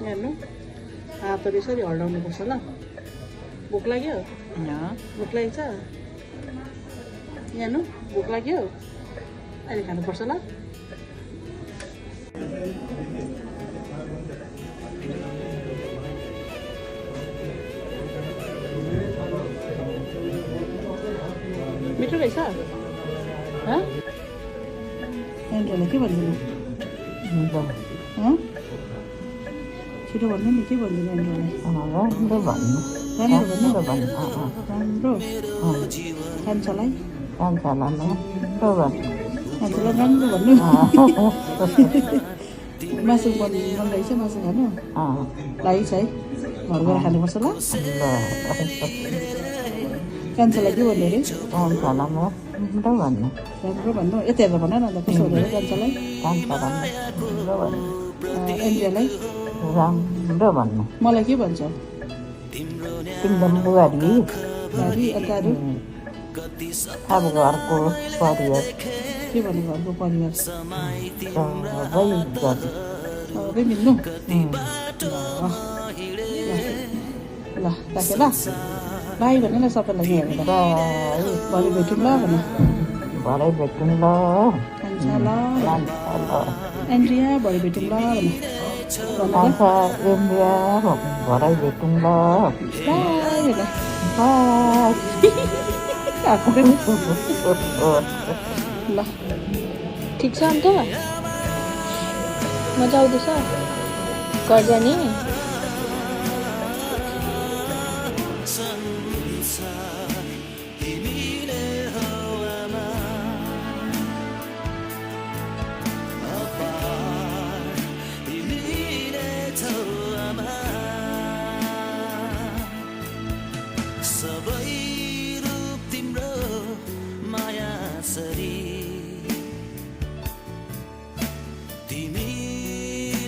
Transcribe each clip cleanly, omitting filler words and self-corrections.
हेर्नु हातहरू यसरी हल्लाउनुपर्छ ल भोक लाग्यो भोक लागेको छ हेर्नु भोक लाग्यो अहिले खानुपर्छ ल मिठो रहेछ एन्ड्रोलाई के भनिदिनु छिटो भन्नु नि के भनिदिनु एन्ड्रोलाई राम्रो राम्रो कान्छालाई राम्रो भन्नु मासु मन रहेछ मासु खानु लागि छ है घर गएर खानुपर्छ ल कान्छालाई के भन्नु अरे राम्रो भन्नु यति हेरेर भन न त कसो भन्नु कान्छालाई एन्ड्रियालाई राम्रो भन्नु मलाई के भन्छ बुहारी भारी अन्त अरू अब घरको परिवार के भन्नु घरको परिवार सबै मिल्नु ल राखेँ ल बाई भन्नु ल सबैलाई हेरेर भरे भेटौँ ल भन भरे भेटौँ ल कान्छा ल एन्ड्रिया भरे भेटौँ ल भन भरे भेटौँ ल ल ठिक छ अन्त मजा आउँदैछ घर जाने सबै रूप तिम्रो माया सरी तिमी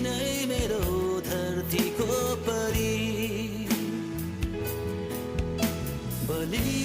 नै मेरो धरतीको परी बलि